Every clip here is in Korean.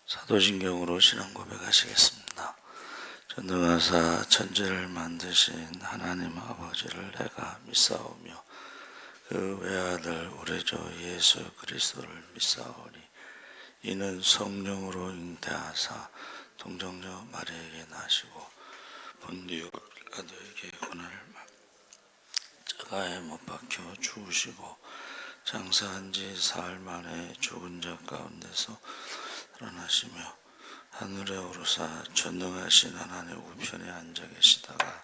사도신경으로 신앙 고백하시겠습니다. 전능하사 천지를 만드신 하나님 아버지를 내가 믿사오며 그 외아들 우리 주 예수 그리스도를 믿사오니 이는 성령으로 잉태하사 동정녀 마리아에게 나시고 본디오 빌라도에게 고난을 자가에 못 박혀 죽으시고 장사한 지 사흘 만에 죽은 자 가운데서 살아나시며 하늘에 오르사 전능하신 하나님 우편에 앉아 계시다가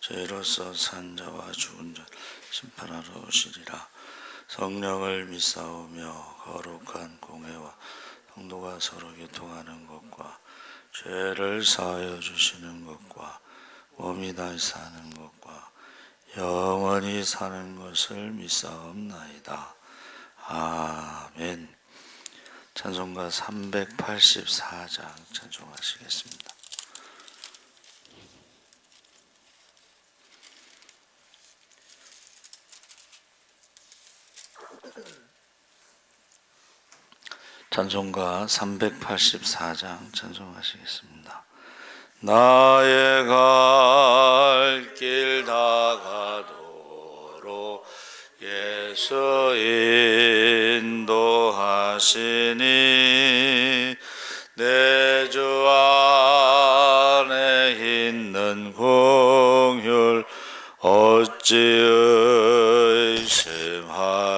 저희로서 산 자와 죽은 자 심판하러 오시리라. 성령을 믿사오며 거룩한 공회와 성도가 서로 교통하는 것과 죄를 사하여 주시는 것과 몸이 다시 사는 것과 영원히 사는 것을 믿사옵나이다. 아멘. 찬송가 384장 찬송하시겠습니다. 찬송가 384장 찬송하시겠습니다. 나의 갈 길 다가도록 예수 인도하시니 내 주 안에 있는 공율 어찌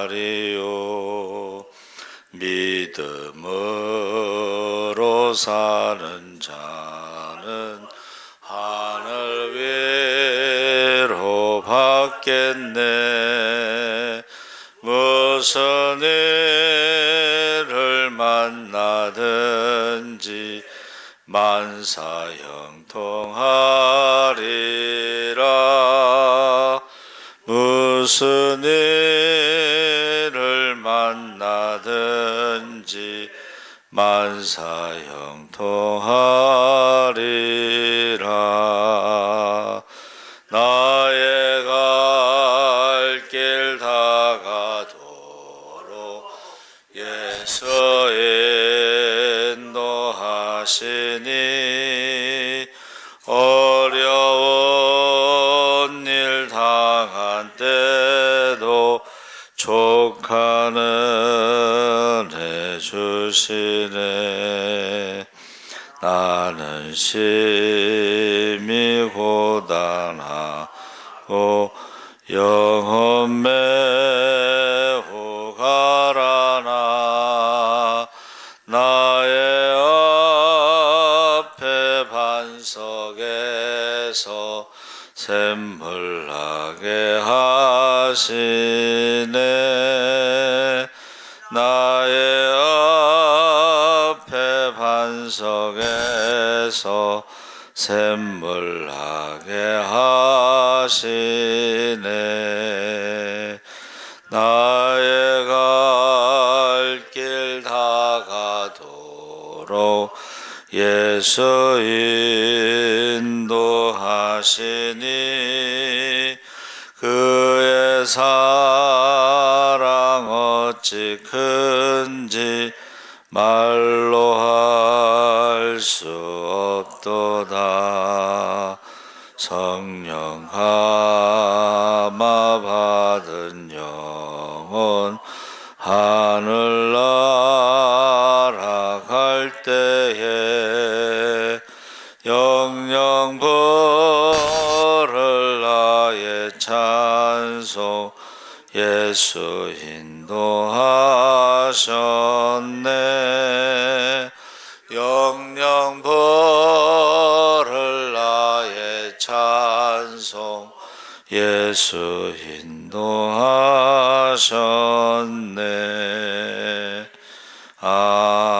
의심하리요. 믿음으로 사는 자는 하늘 위로 받겠네. 무슨 일을 만나든지 만사형통하리라. 무슨 일을 만나든지 만사형통하리라. 나의 갈 길 다가도록 예수 인도하시니 어려운 일 당한 때도 족하는 해 주시네. 나는 심히 고단하고 영혼 매우 가라나 나의 앞에 반석에서 샘물 나게 하시네. 나의 앞에 반석에서 샘물 나게 하시네. 나의 갈 길 다가도록 예수 인도하시니 그의 사랑 어찌 큰지 말로 할 수 없도다. 성령 감화 받은 영혼 하늘 날아갈 때에 영영 부를 나의 찬송 예수 인도하셨네. 영영 부를 나의 찬송 예수 인도하셨네. 아멘.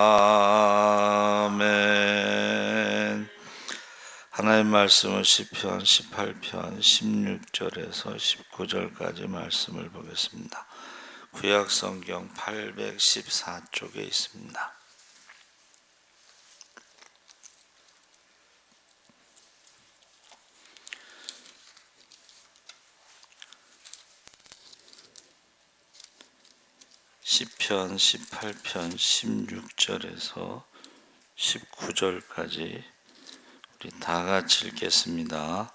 하나님 말씀은 시편 18편 16절에서 19절까지 말씀을 보겠습니다. 구약성경 814쪽에 있습니다. 시편 18편 16절에서 19절까지 우리 다 같이 읽겠습니다.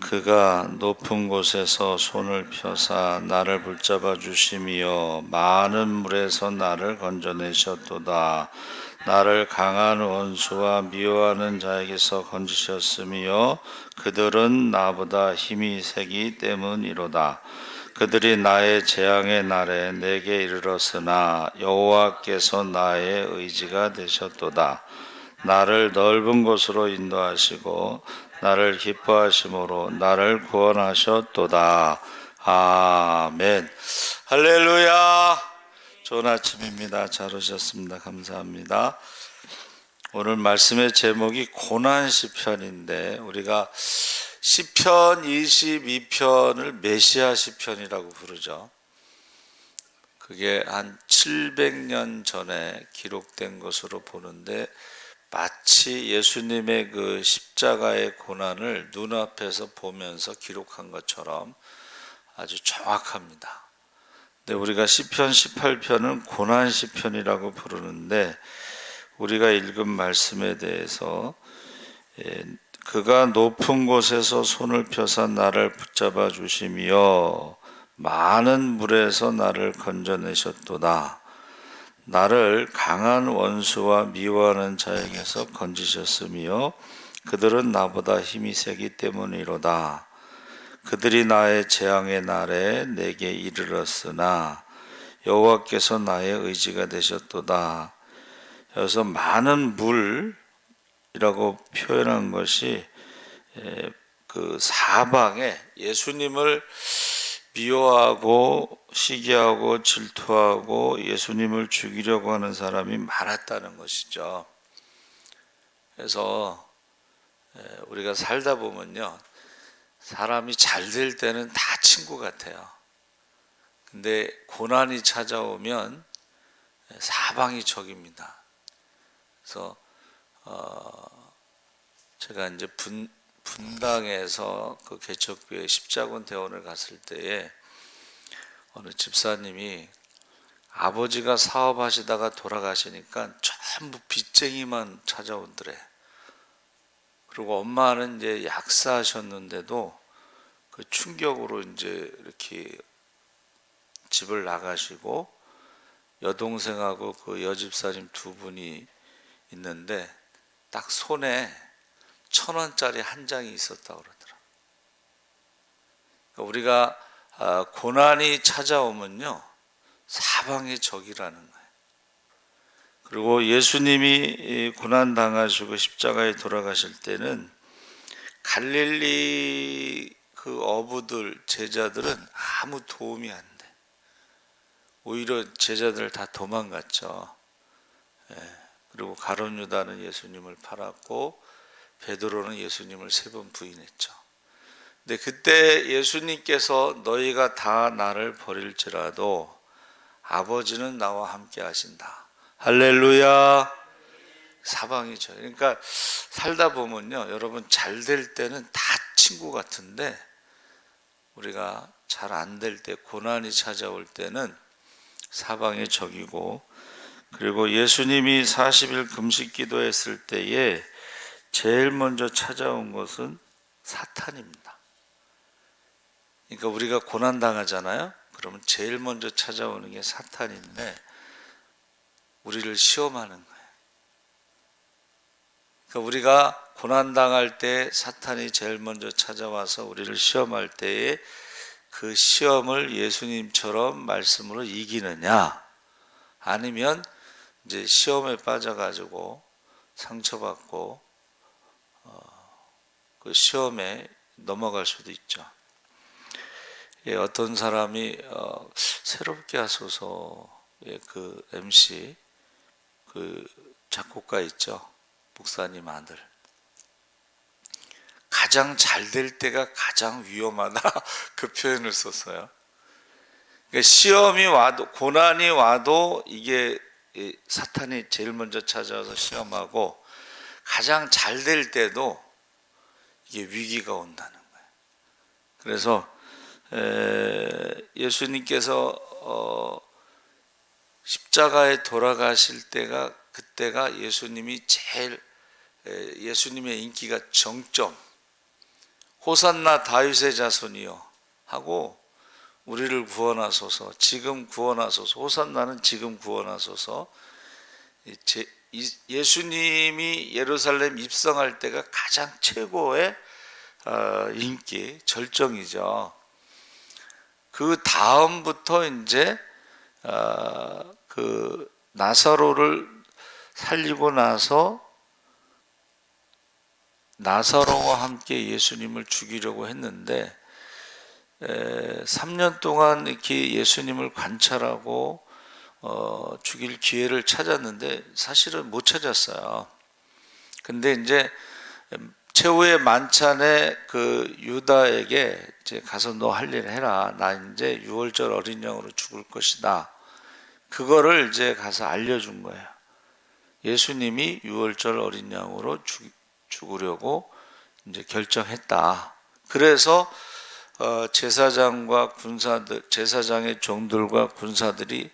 그가 높은 곳에서 손을 펴사 나를 붙잡아 주심이여 많은 물에서 나를 건져내셨도다. 나를 강한 원수와 미워하는 자에게서 건지셨으며 그들은 나보다 힘이 세기 때문이로다. 그들이 나의 재앙의 날에 내게 이르렀으나 여호와께서 나의 의지가 되셨도다. 나를 넓은 곳으로 인도하시고 나를 기뻐하심으로 나를 구원하셨도다. 아멘. 할렐루야. 좋은 아침입니다. 잘 오셨습니다. 감사합니다. 오늘 말씀의 제목이 고난 시편인데 우리가 시편 22편을 메시아 시편이라고 부르죠. 그게 한 700년 전에 기록된 것으로 보는데 마치 예수님의 그 십자가의 고난을 눈앞에서 보면서 기록한 것처럼 아주 정확합니다. 근데 우리가 시편 18편은 고난 시편이라고 부르는데 우리가 읽은 말씀에 대해서 그가 높은 곳에서 손을 펴사 나를 붙잡아 주시며 많은 물에서 나를 건져내셨도다. 나를 강한 원수와 미워하는 자에게서 건지셨으며 그들은 나보다 힘이 세기 때문이로다. 그들이 나의 재앙의 날에 내게 이르렀으나 여호와께서 나의 의지가 되셨도다. 여기서 많은 물이라고 표현한 것이 그 사방에 예수님을 미워하고 시기하고 질투하고 예수님을 죽이려고 하는 사람이 많았다는 것이죠. 그래서 우리가 살다 보면요, 사람이 잘 될 때는 다 친구 같아요. 근데 고난이 찾아오면 사방이 적입니다. 그래서 제가 이제 분당에서 그 개척교회 십자군 대원을 갔을 때에 어느 집사님이 아버지가 사업하시다가 돌아가시니까 전부 빚쟁이만 찾아온더래. 그리고 엄마는 이제 약사하셨는데도 그 충격으로 이제 이렇게 집을 나가시고 여동생하고 그 여집사님 두 분이 있는데 딱 손에 1,000원짜리 한 장이 있었다고 그러더라. 그러니까 우리가 고난이 찾아오면요, 사방의 적이라는 거예요. 그리고 예수님이 고난 당하시고 십자가에 돌아가실 때는 갈릴리 그 어부들 제자들은 아무 도움이 안 돼. 오히려 제자들 다 도망갔죠. 그리고 가룟 유다는 예수님을 팔았고 베드로는 예수님을 3번 부인했죠. 근데 그때 예수님께서 너희가 다 나를 버릴지라도 아버지는 나와 함께 하신다. 할렐루야. 사방이죠. 그러니까 살다 보면요, 여러분 잘 될 때는 다 친구 같은데 우리가 잘 안 될 때, 고난이 찾아올 때는 사방의 적이고, 그리고 예수님이 40일 금식 기도했을 때에 제일 먼저 찾아온 것은 사탄입니다. 그러니까 우리가 고난 당하잖아요. 그러면 제일 먼저 찾아오는 게 사탄인데 우리를 시험하는 거예요. 그러니까 우리가 고난 당할 때 사탄이 제일 먼저 찾아와서 우리를 시험할 때에 그 시험을 예수님처럼 말씀으로 이기느냐, 아니면 이제 시험에 빠져가지고 상처받고 그 시험에 넘어갈 수도 있죠. 어떤 사람이 새롭게 하소서의 그 MC 그 작곡가 있죠, 목사님 아들. 가장 잘 될 때가 가장 위험하다 그 표현을 썼어요. 그러니까 시험이 와도, 고난이 와도 이게 사탄이 제일 먼저 찾아와서 시험하고, 가장 잘 될 때도 이게 위기가 온다는 거예요. 그래서 예수님께서 십자가에 돌아가실 때가 그때가 예수님이 제일 예수님의 인기가 정점. 호산나 다윗의 자손이여 하고 우리를 구원하소서, 지금 구원하소서, 호산나는 지금 구원하소서. 예수님이 예루살렘 입성할 때가 가장 최고의 인기 절정이죠. 그 다음부터 이제 그 나사로를 살리고 나서 나사로와 함께 예수님을 죽이려고 했는데 3년 동안 이렇게 예수님을 관찰하고 죽일 기회를 찾았는데 사실은 못 찾았어요. 근데 이제 최후의 만찬에 그 유다에게 이제 가서 너 할 일 해라. 나 이제 유월절 어린 양으로 죽을 것이다. 그거를 이제 가서 알려준 거예요. 예수님이 유월절 어린 양으로 죽으려고 이제 결정했다. 그래서 제사장과 군사들, 제사장의 종들과 군사들이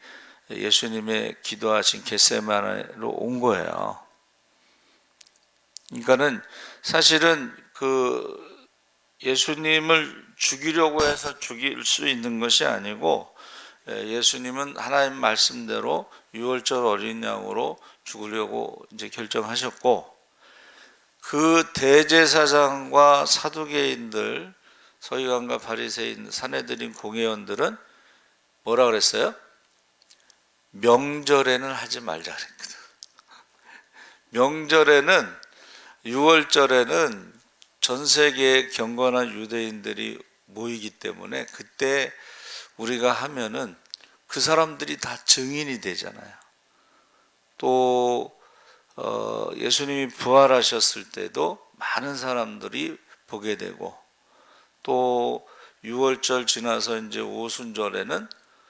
예수님의 기도하신 겟세마네로 온 거예요. 그러니까는 사실은 그 예수님을 죽이려고 해서 죽일 수 있는 것이 아니고 예수님은 하나님 말씀대로 유월절 어린 양으로 죽으려고 이제 결정하셨고, 그 대제사장과 사두개인들, 서기관과 바리새인, 사내들인 공회원들은 뭐라 그랬어요? 명절에는 하지 말자 그랬거든. 명절에는, 유월절에는 전 세계의 경건한 유대인들이 모이기 때문에 그때 우리가 하면은 그 사람들이 다 증인이 되잖아요. 또 예수님이 부활하셨을 때도 많은 사람들이 보게 되고, 또 유월절 지나서 이제 오순절에는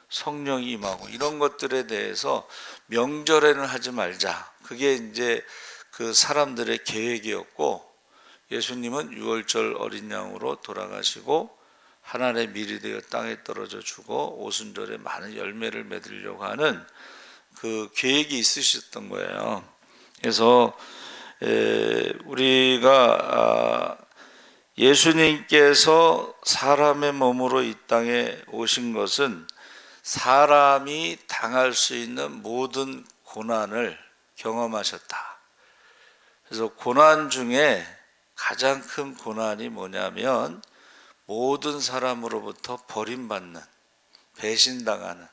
성령이 임하고, 이런 것들에 대해서 명절에는 하지 말자. 그게 이제 그 사람들의 계획이었고, 예수님은 유월절 어린 양으로 돌아가시고 하늘의 밀이 되어 땅에 떨어져 주고 오순절에 많은 열매를 맺으려고 하는 그 계획이 있으셨던 거예요. 그래서 우리가 예수님께서 사람의 몸으로 이 땅에 오신 것은 사람이 당할 수 있는 모든 고난을 경험하셨다. 그래서 고난 중에 가장 큰 고난이 뭐냐면 모든 사람으로부터 버림받는, 배신당하는,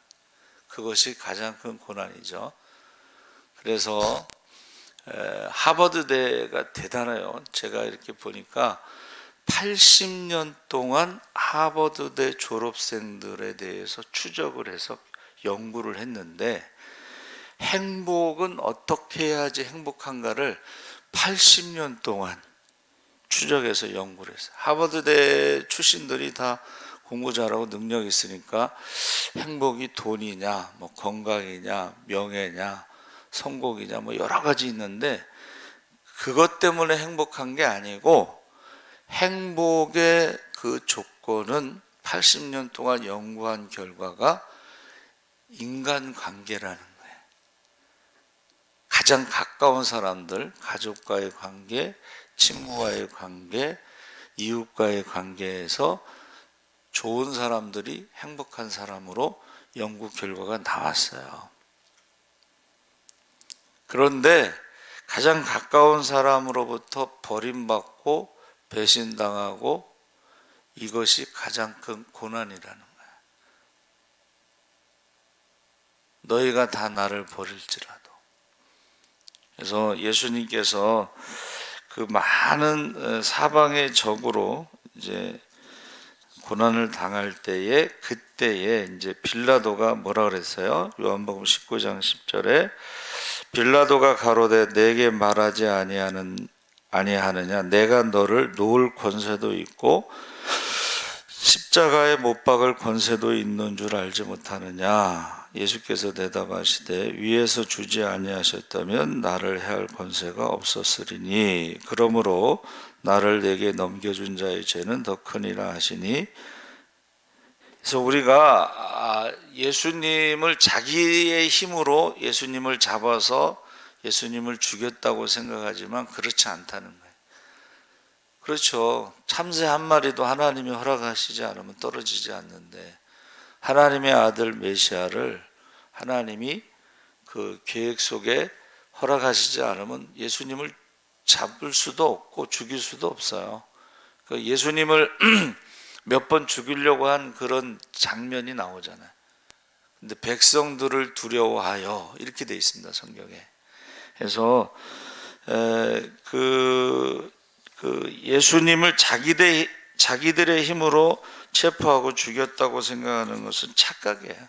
그것이 가장 큰 고난이죠. 그래서 하버드대가 대단해요. 제가 이렇게 보니까 80년 동안 하버드대 졸업생들에 대해서 추적을 해서 연구를 했는데, 행복은 어떻게 해야지 행복한가를 80년 동안 추적해서 연구를 했어요. 하버드대 출신들이 다 공부 잘하고 능력이 있으니까 행복이 돈이냐, 뭐 건강이냐, 명예냐, 성공이냐, 뭐 여러 가지 있는데, 그것 때문에 행복한 게 아니고 행복의 그 조건은 80년 동안 연구한 결과가 인간관계라는 거예요. 가장 가까운 사람들, 가족과의 관계, 친구와의 관계, 이웃과의 관계에서 좋은 사람들이 행복한 사람으로 연구 결과가 나왔어요. 그런데 가장 가까운 사람으로부터 버림받고 배신당하고, 이것이 가장 큰 고난이라는 거야. 너희가 다 나를 버릴지라도. 그래서 예수님께서 그 많은 사방의 적으로 이제 고난을 당할 때에, 그때에 이제 빌라도가 뭐라 그랬어요? 요한복음 19장 10절에 빌라도가 가로되 내게 말하지 아니하느냐, 내가 너를 놓을 권세도 있고 십자가에 못 박을 권세도 있는 줄 알지 못하느냐. 예수께서 대답하시되 위에서 주지 아니하셨다면 나를 해할 권세가 없었으리니 그러므로 나를 내게 넘겨준 자의 죄는 더 크니라 하시니. 그래서 우리가 예수님을, 자기의 힘으로 예수님을 잡아서 예수님을 죽였다고 생각하지만 그렇지 않다는 거예요. 그렇죠. 참새 한 마리도 하나님이 허락하시지 않으면 떨어지지 않는데 하나님의 아들 메시아를 하나님이 그 계획 속에 허락하시지 않으면 예수님을 잡을 수도 없고 죽일 수도 없어요. 예수님을 몇 번 죽이려고 한 그런 장면이 나오잖아요. 근데 백성들을 두려워하여 이렇게 되어 있습니다, 성경에. 그래서 그 예수님을 자기들의 힘으로 체포하고 죽였다고 생각하는 것은 착각이에요.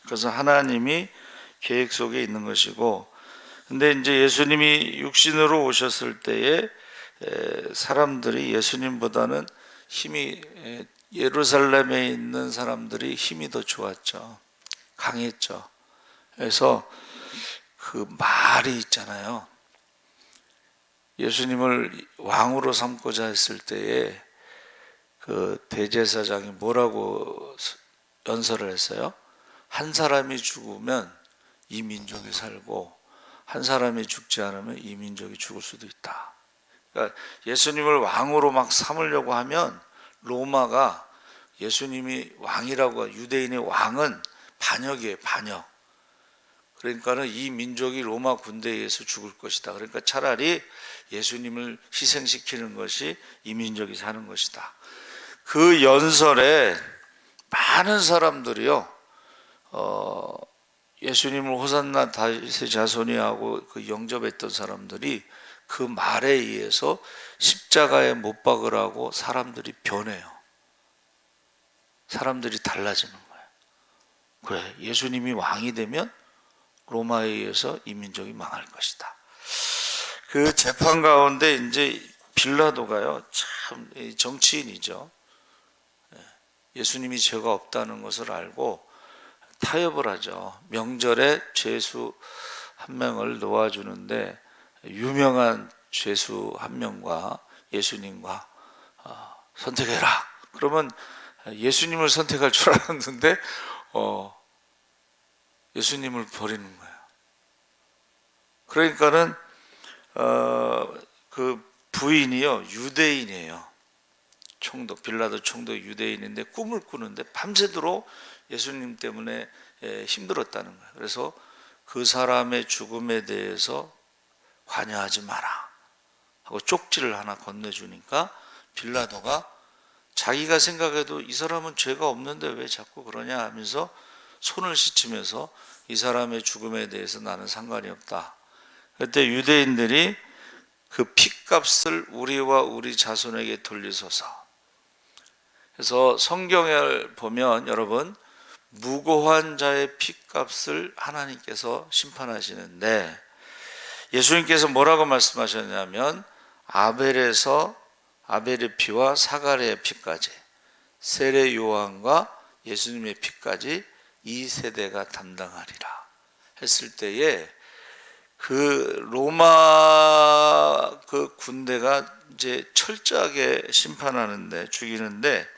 그래서 하나님이 계획 속에 있는 것이고, 근데 이제 예수님이 육신으로 오셨을 때에 사람들이 예수님보다는 힘이, 예루살렘에 있는 사람들이 힘이 더 좋았죠. 강했죠. 그래서 그 말이 있잖아요. 예수님을 왕으로 삼고자 했을 때에 그 대제사장이 뭐라고 연설을 했어요? 한 사람이 죽으면 이 민족이 살고 한 사람이 죽지 않으면 이 민족이 죽을 수도 있다. 그러니까 예수님을 왕으로 막 삼으려고 하면 로마가 예수님이 왕이라고, 유대인의 왕은 반역이에요, 반역. 그러니까는 이 민족이 로마 군대에 의해서 죽을 것이다. 그러니까 차라리 예수님을 희생시키는 것이 이 민족이 사는 것이다. 그 연설에 많은 사람들이요, 예수님을 호산나 다윗의 자손이 하고 그 영접했던 사람들이 그 말에 의해서 십자가에 못 박으라고 사람들이 변해요. 사람들이 달라지는 거예요. 그래, 예수님이 왕이 되면 로마에 의해서 이 민족이 망할 것이다. 그 재판 가운데 이제 빌라도가요, 참 정치인이죠. 예수님이 죄가 없다는 것을 알고 타협을 하죠. 명절에 죄수 한 명을 놓아주는데 유명한 죄수 한 명과 예수님과 선택해라. 그러면 예수님을 선택할 줄 알았는데 예수님을 버리는 거예요. 그러니까는 그 부인이요, 유대인이에요. 총독, 빌라도 총독 유대인인데 꿈을 꾸는데 밤새도록 예수님 때문에 힘들었다는 거예요. 그래서 그 사람의 죽음에 대해서 관여하지 마라 하고 쪽지를 하나 건네주니까 빌라도가 자기가 생각해도 이 사람은 죄가 없는데 왜 자꾸 그러냐 하면서 손을 씻으면서 이 사람의 죽음에 대해서 나는 상관이 없다. 그때 유대인들이 그 핏값을 우리와 우리 자손에게 돌리소서. 그래서 성경을 보면 여러분, 무고한 자의 핏값을 하나님께서 심판하시는데 예수님께서 뭐라고 말씀하셨냐면 아벨의 피와 사가랴의 피까지, 세례 요한과 예수님의 피까지 이 세대가 담당하리라 했을 때에 그 로마 그 군대가 이제 철저하게 심판하는데, 죽이는데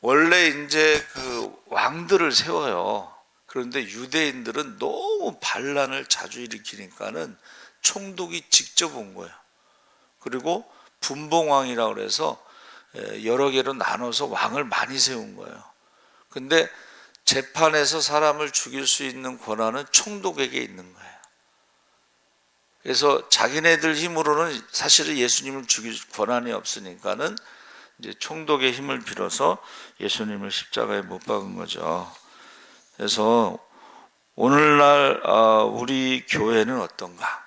원래 이제 그 왕들을 세워요. 그런데 유대인들은 너무 반란을 자주 일으키니까는 총독이 직접 온 거예요. 그리고 분봉왕이라고 그래서 여러 개로 나눠서 왕을 많이 세운 거예요. 근데 재판에서 사람을 죽일 수 있는 권한은 총독에게 있는 거예요. 그래서 자기네들 힘으로는 사실은 예수님을 죽일 권한이 없으니까는 이제 총독의 힘을 빌어서 예수님을 십자가에 못 박은 거죠. 그래서 오늘날 우리 교회는 어떤가?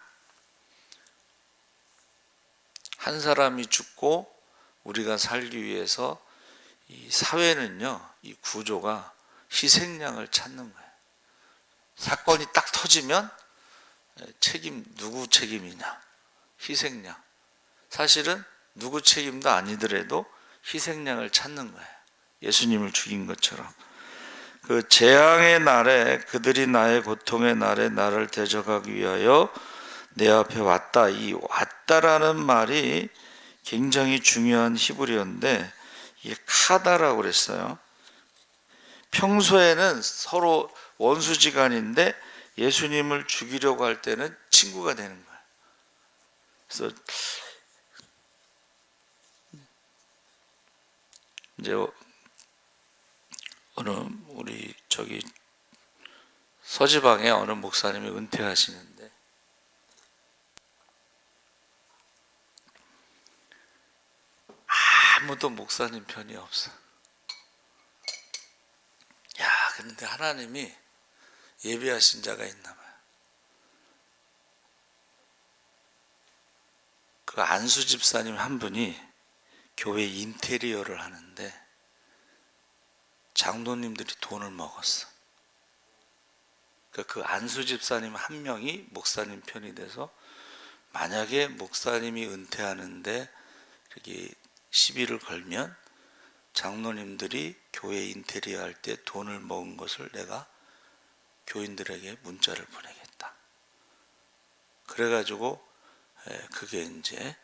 한 사람이 죽고 우리가 살기 위해서 이 사회는요, 이 구조가 희생양을 찾는 거예요. 사건이 딱 터지면 누구 책임이냐? 희생양. 사실은 누구 책임도 아니더라도 희생양을 찾는 거예요. 예수님을 죽인 것처럼. 그 재앙의 날에 그들이 나의 고통의 날에 나를 대적하기 위하여 내 앞에 왔다. 이 왔다라는 말이 굉장히 중요한 히브리어인데 이게 카다라고 그랬어요. 평소에는 서로 원수지간인데 예수님을 죽이려고 할 때는 친구가 되는 거예요. 그래서 이제 어느 우리 저기 서지방에 어느 목사님이 은퇴하시는데 아무도 목사님 편이 없어. 야, 그런데 하나님이 예비하신 자가 있나 봐요. 그 안수 집사님 한 분이 교회 인테리어를 하는데 장로님들이 돈을 먹었어. 그 안수 집사님 한 명이 목사님 편이 돼서 만약에 목사님이 은퇴하는데 이렇게 시비를 걸면 장로님들이 교회 인테리어 할 때 돈을 먹은 것을 내가 교인들에게 문자를 보내겠다. 그래가지고 그게 이제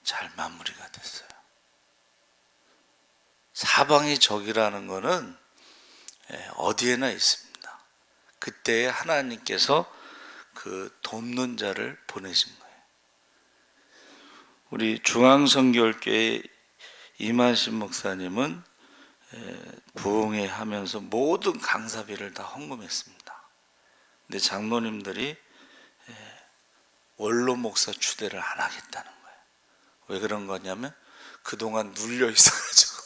잘 마무리가 됐어요. 사방이 적이라는 거는 어디에나 있습니다. 그때 하나님께서 그 돕는 자를 보내신 거예요. 우리 중앙성결교회 이만신 목사님은 부흥회 하면서 모든 강사비를 다 헌금했습니다. 근데 장로님들이 원로 목사 추대를 안 하겠다는 거예요. 왜 그런 거냐면 그동안 눌려 있어가지고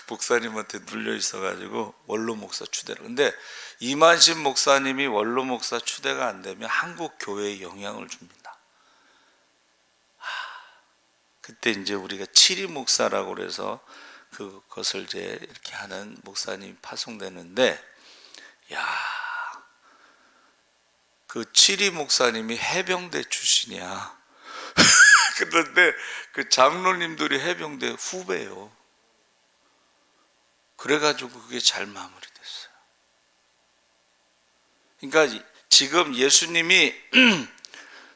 목사님한테 눌려 있어가지고 원로 목사 추대를. 근데 이만신 목사님이 원로 목사 추대가 안 되면 한국 교회에 영향을 줍니다. 그때 이제 우리가 칠이 목사라고 그래서 그것을 이제 이렇게 하는 목사님이 파송되는데, 야, 그 칠이 목사님이 해병대 출신이야. 그런데 그 장로님들이 해병대 후배예요. 그래가지고 그게 잘 마무리됐어요. 그러니까 지금 예수님이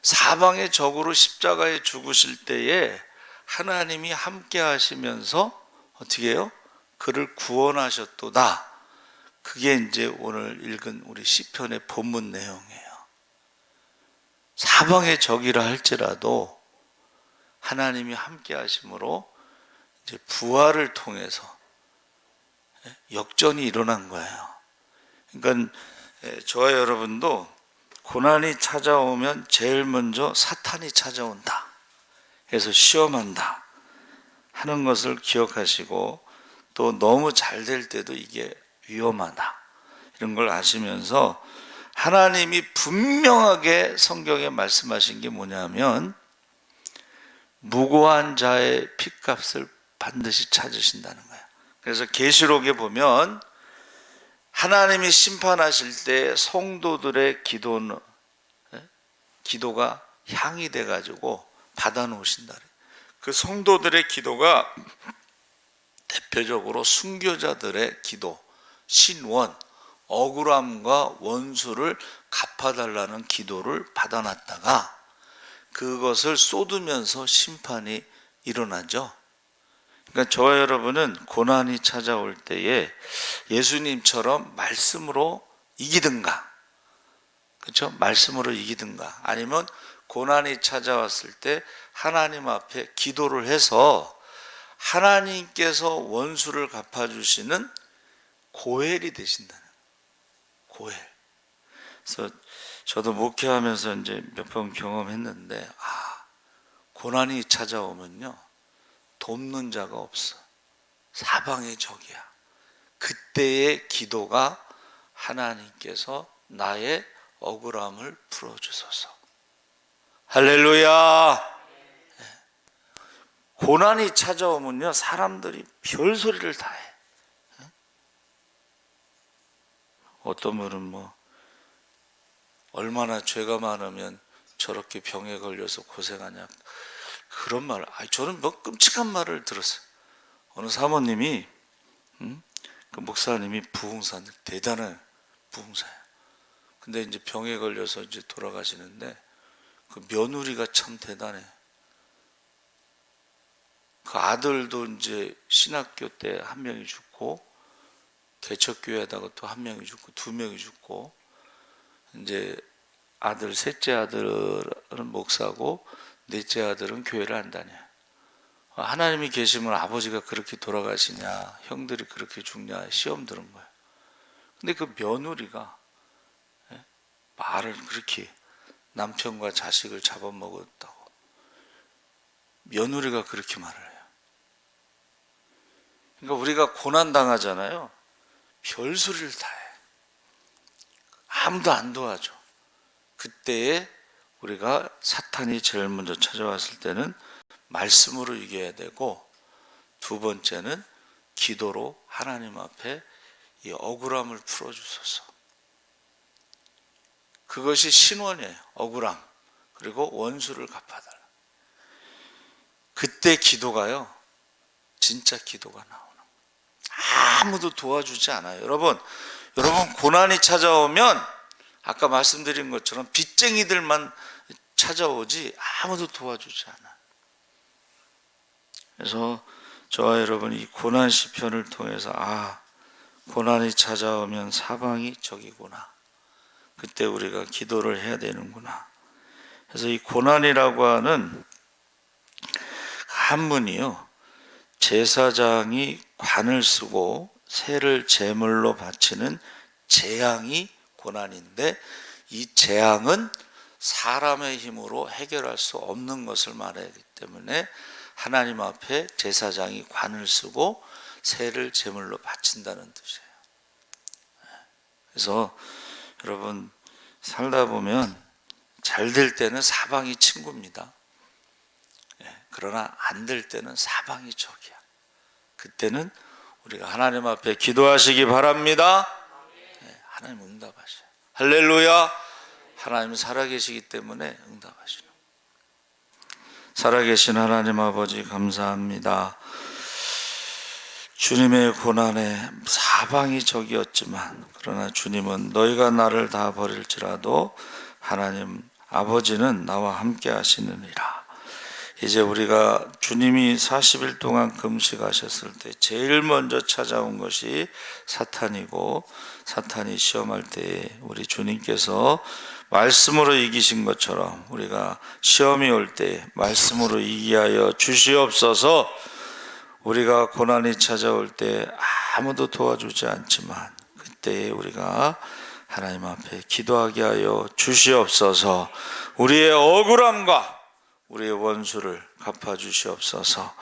사방의 적으로 십자가에 죽으실 때에 하나님이 함께 하시면서 어떻게 해요? 그를 구원하셨도다. 그게 이제 오늘 읽은 우리 시편의 본문 내용이에요. 사방의 적이라 할지라도 하나님이 함께 하심으로 이제 부활을 통해서 역전이 일어난 거예요. 그러니까 저와 여러분도 고난이 찾아오면 제일 먼저 사탄이 찾아온다. 그래서 시험한다 하는 것을 기억하시고, 또 너무 잘 될 때도 이게 위험하다 이런 걸 아시면서 하나님이 분명하게 성경에 말씀하신 게 뭐냐면 무고한 자의 핏값을 반드시 찾으신다는 거예요. 그래서 계시록에 보면 하나님이 심판하실 때 성도들의 기도가 향이 돼가지고 받아놓으신다. 그 성도들의 기도가 대표적으로 순교자들의 기도, 신원, 억울함과 원수를 갚아달라는 기도를 받아놨다가 그것을 쏟으면서 심판이 일어나죠. 그러니까 저와 여러분은 고난이 찾아올 때에 예수님처럼 말씀으로 이기든가, 그렇죠? 말씀으로 이기든가, 아니면 고난이 찾아왔을 때 하나님 앞에 기도를 해서 하나님께서 원수를 갚아주시는 고엘이 되신다는 거예요. 고엘. 그래서 저도 목회하면서 이제 몇 번 경험했는데, 고난이 찾아오면요 돕는 자가 없어. 사방의 적이야. 그때의 기도가 하나님께서 나의 억울함을 풀어주소서. 할렐루야. 고난이 찾아오면요 사람들이 별소리를 다 해. 어떤 분은 뭐 얼마나 죄가 많으면 저렇게 병에 걸려서 고생하냐, 그런 말. 저는 뭐 끔찍한 말을 들었어요. 어느 사모님이 그 목사님이 부흥사, 대단한 부흥사예요. 근데 이제 병에 걸려서 이제 돌아가시는데 그 며느리가 참 대단해. 그 아들도 이제 신학교 때 한 명이 죽고 개척교회에다가 또 한 명이 죽고 두 명이 죽고, 이제 아들, 셋째 아들은 목사고 넷째 아들은 교회를 안 다녀요. 하나님이 계시면 아버지가 그렇게 돌아가시냐, 형들이 그렇게 죽냐 시험 들은 거예요. 근데 그 며느리가 말을 그렇게 남편과 자식을 잡아먹었다고 며느리가 그렇게 말을 해요. 그러니까 우리가 고난 당하잖아요. 별소리를 다 해. 아무도 안 도와줘. 그때에 우리가 사탄이 제일 먼저 찾아왔을 때는 말씀으로 이겨야 되고, 두 번째는 기도로 하나님 앞에 이 억울함을 풀어주소서. 그것이 신원이에요. 억울함. 그리고 원수를 갚아달라. 그때 기도가요, 진짜 기도가 나오는 거예요. 아무도 도와주지 않아요. 여러분 고난이 찾아오면 아까 말씀드린 것처럼 빚쟁이들만 찾아오지 아무도 도와주지 않아요. 그래서 저와 여러분 이 고난 시편을 통해서 고난이 찾아오면 사방이 적이구나. 그때 우리가 기도를 해야 되는구나. 그래서 이 고난이라고 하는 한문이요, 제사장이 관을 쓰고 새를 제물로 바치는 재앙이 고난인데, 이 재앙은 사람의 힘으로 해결할 수 없는 것을 말하기 때문에 하나님 앞에 제사장이 관을 쓰고 새를 제물로 바친다는 뜻이에요. 그래서 여러분 살다 보면 잘 될 때는 사방이 친구입니다. 그러나 안 될 때는 사방이 적이야. 그때는 우리가 하나님 앞에 기도하시기 바랍니다. 하나님 응답하셔요. 할렐루야. 하나님은 살아계시기 때문에 응답하시는. 살아계신 하나님 아버지 감사합니다. 주님의 고난에 사방이 적이었지만, 그러나 주님은 너희가 나를 다 버릴지라도 하나님 아버지는 나와 함께 하시느니라. 이제 우리가 주님이 40일 동안 금식하셨을 때 제일 먼저 찾아온 것이 사탄이고, 사탄이 시험할 때 우리 주님께서 말씀으로 이기신 것처럼 우리가 시험이 올 때 말씀으로 이기게 하여 주시옵소서. 우리가 고난이 찾아올 때 아무도 도와주지 않지만 그때에 우리가 하나님 앞에 기도하게 하여 주시옵소서. 우리의 억울함과 우리의 원수를 갚아 주시옵소서.